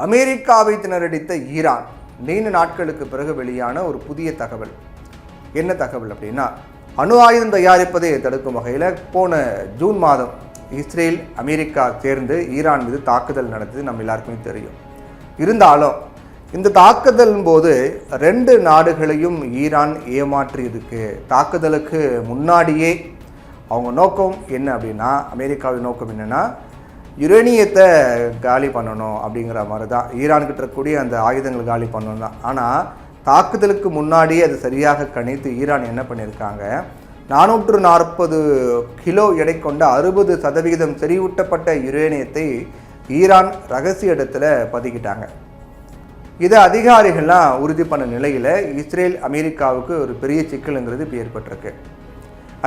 அமெரிக்காவை திணறடித்த ஈரான் நீண்ட நாட்களுக்கு பிறகு வெளியான ஒரு புதிய தகவல். என்ன தகவல் அப்படின்னா, அணு ஆயுதம் தயாரிப்பதை தடுக்கும் வகையில் போன ஜூன் மாதம் இஸ்ரேல் அமெரிக்கா சேர்ந்து ஈரான் மீது தாக்குதல் நடந்தது நம்ம எல்லாருக்குமே தெரியும். இருந்தாலும் இந்த தாக்குதலின் போது 2 நாடுகளையும் ஈரான் ஏமாற்றி இருக்கு. தாக்குதலுக்கு முன்னாடியே அவங்க நோக்கம் என்ன அப்படின்னா, அமெரிக்காவின் நோக்கம் என்னென்னா யுரேனியத்தை காலி பண்ணணும் அப்படிங்கிற மாதிரி தான். ஈரான்கிட்ட இருக்கக்கூடிய அந்த ஆயுதங்கள் காலி பண்ணணும் தான். ஆனால் தாக்குதலுக்கு முன்னாடியே அது சரியாக கணித்து ஈரான் என்ன பண்ணியிருக்காங்க, 440 கிலோ எடை கொண்ட 60% செறிவூட்டப்பட்ட யுரேனியத்தை ஈரான் ரகசிய இடத்துல பதுக்கிட்டாங்க. இதை அதிகாரிகள்லாம் உறுதி பண்ண நிலையில் இஸ்ரேல் அமெரிக்காவுக்கு ஒரு பெரிய சிக்கலுங்கிறது இப்போ ஏற்பட்டிருக்கு.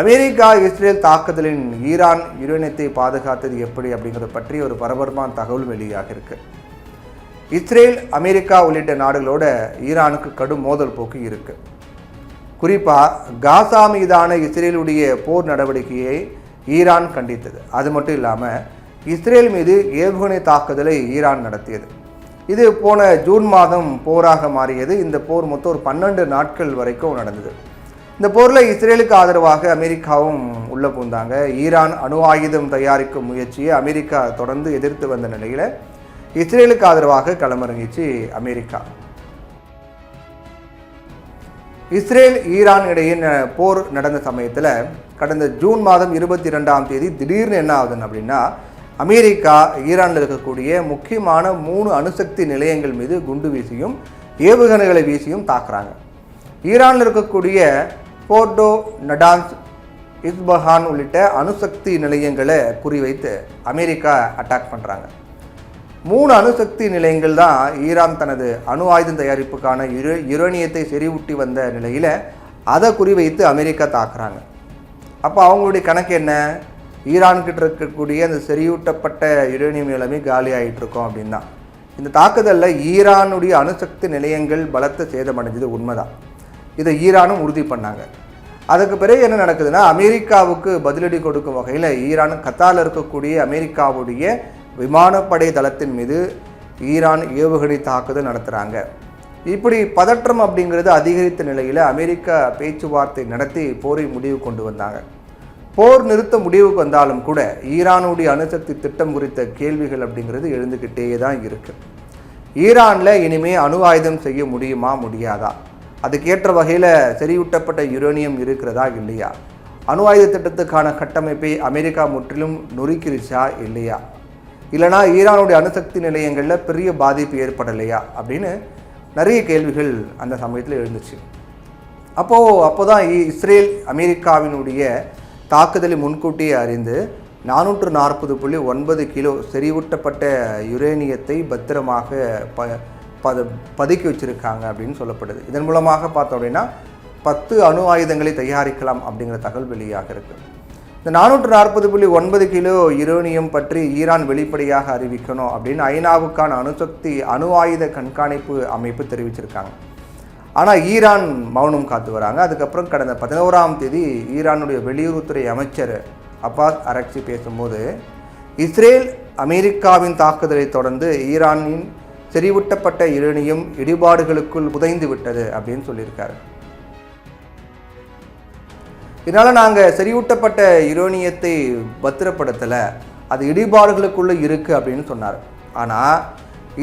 அமெரிக்கா இஸ்ரேல் தாக்குதலின் ஈரான் யுரேனியத்தை பாதுகாத்தது எப்படி அப்படிங்கிறத பற்றி ஒரு பரபரப்பான தகவல் வெளியாக இருக்கு. இஸ்ரேல் அமெரிக்கா உள்ளிட்ட நாடுகளோட ஈரானுக்கு கடும் மோதல் போக்கு இருக்கு. குறிப்பாக காசா மீதான இஸ்ரேலுடைய போர் நடவடிக்கையை ஈரான் கண்டித்தது. அது மட்டும் இல்லாமல் இஸ்ரேல் மீது ஏவுகணை தாக்குதலை ஈரான் நடத்தியது. இது போன ஜூன் மாதம் போராக மாறியது. இந்த போர் மொத்தம் ஒரு 12 நாட்கள் வரைக்கும் நடந்தது. இந்த போரில் இஸ்ரேலுக்கு ஆதரவாக அமெரிக்காவும் உள்ள பூந்தாங்க. ஈரான் அணு ஆயுதம் தயாரிக்கும் முயற்சியை அமெரிக்கா தொடர்ந்து எதிர்த்து வந்த நிலையில் இஸ்ரேலுக்கு ஆதரவாக களமிறங்கிச்சு அமெரிக்கா. இஸ்ரேல் ஈரான் இடையே போர் நடந்த சமயத்தில் கடந்த ஜூன் மாதம் 22ஆம் தேதி திடீர்னு என்ன ஆகுதுன்னு அப்படின்னா, அமெரிக்கா ஈரானில் இருக்கக்கூடிய முக்கியமான 3 அணுசக்தி நிலையங்கள் மீது குண்டு வீசியும் ஏவுகணைகளை வீசியும் தாக்குறாங்க. ஈரானில் இருக்கக்கூடிய போர்டோ, நடான்ஸ், இஸ்பஹான் உள்ளிட்ட அணுசக்தி நிலையங்களை குறிவைத்து அமெரிக்கா அட்டாக் பண்ணுறாங்க. 3 அணுசக்தி நிலையங்கள் தான் ஈரான் தனது அணு ஆயுதம் தயாரிப்புக்கான யுரேனியத்தை செறிவூட்டி வந்த நிலையில் அதை குறிவைத்து அமெரிக்கா தாக்குறாங்க. அப்போ அவங்களுடைய கணக்கு என்ன, ஈரான்கிட்ட இருக்கக்கூடிய அந்த செறிவூட்டப்பட்ட யுரேனியம் எல்லாமே காலி ஆகிட்டு இருக்கோம் அப்படின்னு தான். இந்த தாக்குதலில் ஈரானுடைய அணுசக்தி நிலையங்கள் பலத்த சேதமடைஞ்சது உண்மைதான். இதை ஈரானும் உறுதி பண்ணாங்க. அதுக்கு பிறகு என்ன நடக்குதுன்னா, அமெரிக்காவுக்கு பதிலடி கொடுக்கும் வகையில் ஈரான் கத்தாரில் இருக்கக்கூடிய அமெரிக்காவுடைய விமானப்படை தளத்தின் மீது ஈரான் ஏவுகணை தாக்குதல் நடத்துகிறாங்க. இப்படி பதற்றம் அப்படிங்கிறது அதிகரித்த நிலையில் அமெரிக்கா பேச்சுவார்த்தை நடத்தி போரை முடிவு கொண்டு வந்தாங்க. போர் நிறுத்த முடிவுக்கு வந்தாலும் கூட ஈரானுடைய அணுசக்தி திட்டம் குறித்த கேள்விகள் அப்படிங்கிறது எழுந்துக்கிட்டே தான் இருக்குது. ஈரானில் இனிமேல் அணு ஆயுதம் செய்ய முடியுமா முடியாதா, அதுக்கேற்ற வகையில் செறிவூட்டப்பட்ட யுரேனியம் இருக்கிறதா இல்லையா, அணு ஆயுத திட்டத்துக்கான கட்டமைப்பை அமெரிக்கா முற்றிலும் நொறுக்கிருச்சா இல்லையா, இல்லைனா ஈரானுடைய அணுசக்தி நிலையங்களில் பெரிய பாதிப்பு ஏற்படலையா அப்படின்னு நிறைய கேள்விகள் அந்த சமயத்தில் எழுந்துச்சு. அப்போ தான் இஸ்ரேல் அமெரிக்காவினுடைய தாக்குதலை முன்கூட்டியே அறிந்து 440.9 கிலோ செறிவூட்டப்பட்ட யுரேனியத்தை பத்திரமாக பதுக்கி வச்சுருக்காங்க அப்படின்னு சொல்லப்படுது. இதன் மூலமாக பார்த்தோம் அப்படின்னா 10 அணு ஆயுதங்களை தயாரிக்கலாம் அப்படிங்கிற தகவல் வெளியாக இருக்குது. இந்த 440.9 கிலோ யுரேனியம் பற்றி ஈரான் வெளிப்படையாக அறிவிக்கணும் அப்படின்னு ஐநாவுக்கான அணு ஆயுத கண்காணிப்பு அமைப்பு தெரிவிச்சிருக்காங்க. ஆனால் ஈரான் மௌனம் காத்து வராங்க. அதுக்கப்புறம் கடந்த 11ஆம் தேதி ஈரானுடைய வெளியுறவுத்துறை அமைச்சர் அப்பாஸ் அரக்சி பேசும்போது, இஸ்ரேல் அமெரிக்காவின் தாக்குதலை தொடர்ந்து ஈரானின் செறிவூட்டப்பட்ட யுரேனியம் இடிபாடுகளுக்குள் புதைந்து விட்டது அப்படின்னு சொல்லியிருக்காரு. இதனால் நாங்கள் செறிவூட்டப்பட்ட யுரேனியத்தை பத்திரப்படுத்தலை, அது இடிபாடுகளுக்குள்ளே இருக்குது அப்படின்னு சொன்னார். ஆனால்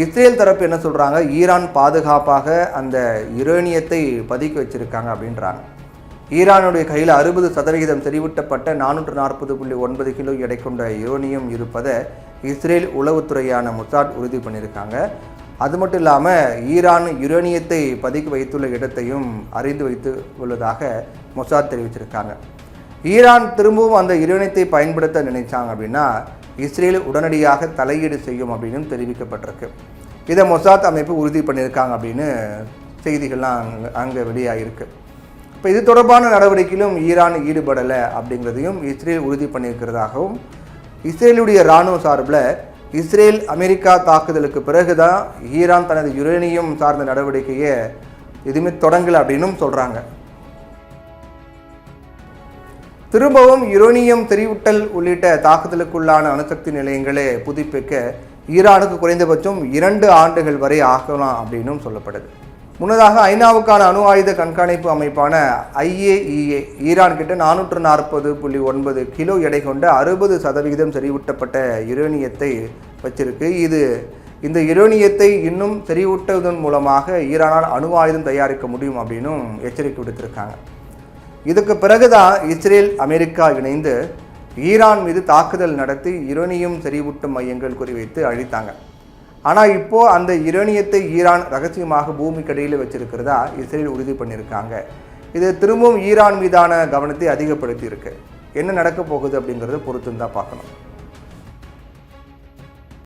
இஸ்ரேல் தரப்பு என்ன சொல்கிறாங்க, ஈரான் பாதுகாப்பாக அந்த யுரேனியத்தை பதுக்கி வச்சுருக்காங்க அப்படின்றாங்க. ஈரானுடைய கையில் 60% செறிவூட்டப்பட்ட 440.9 கிலோ எடை கொண்ட யுரேனியம் இருப்பதை இஸ்ரேல் உளவுத்துறையான மொசாட் உறுதி பண்ணியிருக்காங்க. அது மட்டும் இல்லாமல் ஈரான் யுரேனியத்தை பதுக்கி வைத்துள்ள இடத்தையும் அறிந்து வைத்து உள்ளதாக மொசாட் தெரிவிச்சிருக்காங்க. ஈரான் திரும்பவும் அந்த யுரேனியத்தை பயன்படுத்த நினைச்சாங்க அப்படின்னா இஸ்ரேல் உடனடியாக தலையீடு செய்யும் அப்படின்னு தெரிவிக்கப்பட்டிருக்கு. இதை மொசாத் அமைப்பு உறுதி பண்ணியிருக்காங்க அப்படின்னு செய்திகள்லாம் அங்கே வெளியாகிருக்கு. இப்போ இது தொடர்பான நடவடிக்கையிலும் ஈரான் ஈடுபடலை அப்படிங்கிறதையும் இஸ்ரேல் உறுதி பண்ணியிருக்கிறதாகவும், இஸ்ரேலுடைய இராணுவ சார்பில் இஸ்ரேல் அமெரிக்கா தாக்குதலுக்கு பிறகுதான் ஈரான் தனது யுரேனியம் சார்ந்த நடவடிக்கையை எதுவுமே தொடங்கலை அப்படின்னும் சொல்கிறாங்க. திரும்பவும் யுரேனியம் செறிவூட்டல் உள்ளிட்ட தாக்குதலுக்குள்ளான அணுசக்தி நிலையங்களை புதுப்பிக்க ஈரானுக்கு குறைந்தபட்சம் 2 ஆண்டுகள் வரை ஆகலாம் அப்படின்னும் சொல்லப்படுது. முன்னதாக ஐநாவுக்கான அணு ஆயுத கண்காணிப்பு அமைப்பான IAEA ஈரான் கிட்ட 440.9 கிலோ எடை கொண்ட 60% செறிவூட்டப்பட்ட யுரேனியத்தை வச்சிருக்கு. இந்த யுரேனியத்தை இன்னும் செறிவூட்டுவதன் மூலமாக ஈரானால் அணு ஆயுதம் தயாரிக்க முடியும் அப்படின்னும் எச்சரிக்கை விடுத்திருக்காங்க. இதுக்கு பிறகுதான் இஸ்ரேல் அமெரிக்கா இணைந்து ஈரான் மீது தாக்குதல் நடத்தி யுரேனியம் செறிவூட்டும் மையங்கள் குறிவைத்து அழித்தாங்க. ஆனால் இப்போது அந்த யுரேனியத்தை ஈரான் ரகசியமாக பூமிக்கடியில் வச்சிருக்கிறதா இஸ்ரேல் உறுதி பண்ணியிருக்காங்க. இது திரும்பவும் ஈரான் மீதான கவனத்தை அதிகப்படுத்தி இருக்கு. என்ன நடக்க போகுது அப்படிங்கிறத பொறுத்து தான் பார்க்கணும்.